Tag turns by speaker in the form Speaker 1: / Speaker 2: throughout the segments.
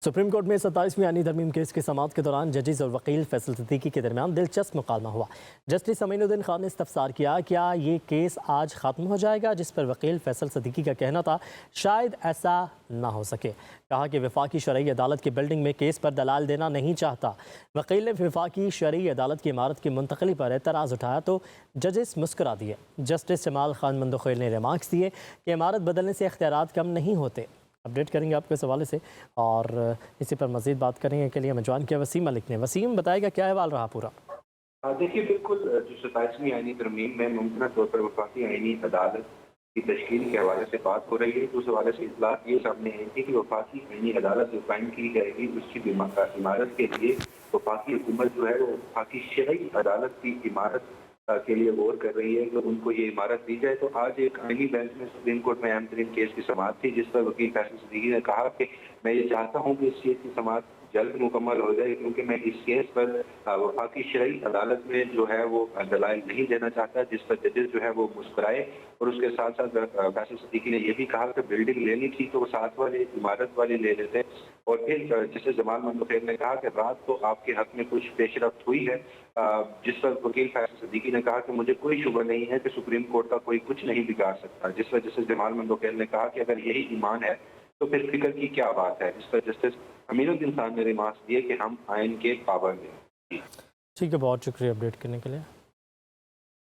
Speaker 1: Supreme court में 27वीं आईनी तरमीम केस की समाअत के दौरान जजेस और वकील फैसल सिद्दीकी के दरमियान दिलचस्प मुकालमा हुआ। जस्टिस अमीनुद्दीन खान ने इस्तफसार किया, क्या ये केस आज ख़त्म हो जाएगा, जिस पर वकील फैसल सिद्दीकी का कहना था शायद ऐसा ना हो सके। कहा कि वफाकी शरई अदालत की बिल्डिंग में केस पर दलाल देना नहीं चाहता। वकील ने वफाकी शरई अदालत की इमारत की मुंतकली पर एतराज़ उठाया तो जजेस मुस्करा दिए। जस्टिस जमाल खान मंदोखेल ने रिमार्क्स दिए कि इमारत बदलने से इख्तियारात कम नहीं होते। अपडेट करेंगे आपके इस हवाले से और इसी पर मज़ीद बात करेंगे के लिए हमें ज्वाइन किया वसीम मलिक ने। वसीम, बताएगा क्या अहवाल रहा पूरा?
Speaker 2: देखिए, बिल्कुल जो 27वीं आईनी तरमीम में मुमकिन तौर पर वफाकी आईनी अदालत की तश्कील के हवाले से बात हो रही है, तो उस हवाले से इतलात ये सामने है कि वफाकी आईनी अदालत जो कायम की जाएगी उसकी इमारत के लिए वफाकी हुकूमत जो है वो वफाकी शरई अदालत की इमारत के लिए गौर कर रही है कि उनको ये इमारत दी जाए। तो आज एक आईनी बेंच में सुप्रीम कोर्ट में अहम तरीन केस की समाअत थी, जिस पर वकील फैसल सिद्दीकी ने कहा कि मैं ये चाहता हूँ कि इस केस की समाअत जल्द मुकम्मल हो जाए, क्योंकि मैं इस केस पर वफाकी शरई अदालत में जो है वो दलाइल नहीं देना चाहता, जिस पर जजेस जो है वो मुस्कुराए। और उसके साथ साथ फैसल सिद्दीकी ने यह भी कहा कि बिल्डिंग लेनी थी तो वो साथ वाले इमारत वाली ले लेते। और फिर जस्टिस जमाल मंदोखेल ने कहा कि रात तो आपके हक में कुछ पेशरफ्त हुई है, जिस पर वकील फैसल सिद्दीकी ने कहा कि मुझे कोई शुबा नहीं है कि सुप्रीम कोर्ट का कोई कुछ नहीं बिगाड़ सकता। जिस पर जस्टिस जमाल मंदोखेल ने कहा कि अगर यही ईमान है तो फिर फिक्र की क्या बात है। इस पर जस्टिस अमीनुद्दीन खान ने रिमार्क्स दिए कि हम आइन के पाबंद हैं।
Speaker 1: ठीक है, बहुत शुक्रिया अपडेट करने के लिए।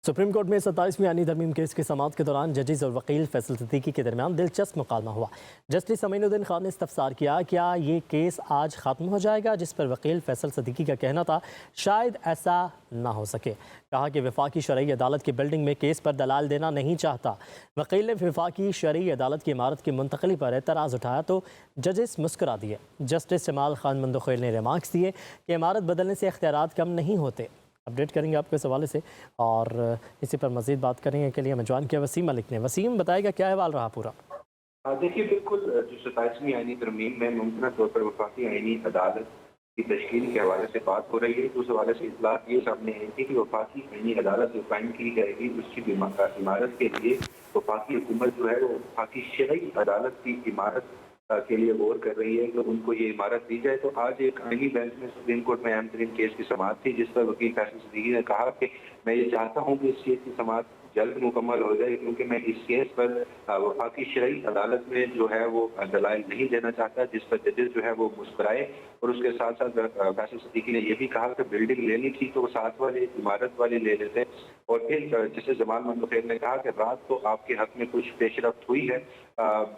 Speaker 1: सुप्रीम कोर्ट में 27वीं आईनी तरमीम केस की समाअत के दौरान जजेस और वकील फैसल सिद्दीकी के दरमियान दिलचस्प मुकालमा हुआ। जस्टिस अमीनुद्दीन खान ने इस्तफसार किया, क्या ये केस आज ख़त्म हो जाएगा, जिस पर वकील फैसल सिद्दीकी का कहना था शायद ऐसा ना हो सके। कहा कि वफाकी शरई अदालत की बिल्डिंग में केस पर दलाल देना नहीं चाहता। वकील ने वफाकी शरई अदालत की इमारत की मुंतकली पर एतराज़ उठाया तो जजेस मुस्करा दिए। जस्टिस जमाल खान मंदोखेल ने रिमार्क्स दिए कि इमारत बदलने से इख्तियारात कम नहीं होते। अपडेट करेंगे आपके इस हवाले से और इसी पर मज़ीद बात करेंगे के लिए हमें ज्वाइन किया वसीम मलिक ने। वसीम, बताएगा क्या अहवाल रहा पूरा?
Speaker 2: देखिए, बिल्कुल जो 27वीं आईनी तरमीम में मुमकिन तौर पर वफाकी आईनी अदालत की तश्कील के हवाले से बात हो रही है, तो उस हवाले से इतलात ये सामने है कि वफाकी आईनी अदालत जो कायम की जाएगी उसकी इमारत के लिए वफाकी हुकूमत जो है वो वफाकी शरई अदालत की इमारत के लिए गौर कर रही है कि उनको ये इमारत दी जाए। तो आज एक आईनी बेंच में सुप्रीम कोर्ट में अहम तरीन केस की समाअत थी, जिस पर वकील फैसल सिद्दीकी ने कहा कि मैं ये चाहता हूँ कि इस केस की समाअत जल्द मुकम्मल हो जाए, क्योंकि मैं इस केस पर वफाकी शरई अदालत में जो है वो दलाइल नहीं देना चाहता, जिस पर जजेस जो है वो मुस्कुराए। और उसके साथ साथ फैसल सिद्दीकी ने यह भी कहा कि बिल्डिंग लेनी थी तो वो साथ वाले इमारत वाली ले लेते। और फिर जस्टिस जमाल मंदोखेल ने कहा कि रात तो आपके हक में कुछ पेशरफ्त हुई है,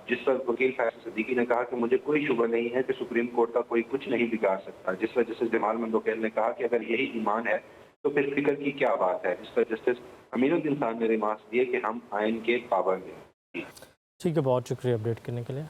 Speaker 2: जिस पर वकील फैसल सिद्दीकी ने कहा कि मुझे कोई शुबा नहीं है कि सुप्रीम कोर्ट का कोई कुछ नहीं बिगाड़ सकता। जिस पर जस्टिस जमाल मंदोखेल ने कहा कि अगर यही ईमान है तो फिर फिक्र की क्या बात है। इस पर जस्टिस अमीनुद्दीन खान ने रिमार्क्स दिए कि हम आइन के पाबंद हैं।
Speaker 1: ठीक है, बहुत शुक्रिया अपडेट करने के लिए।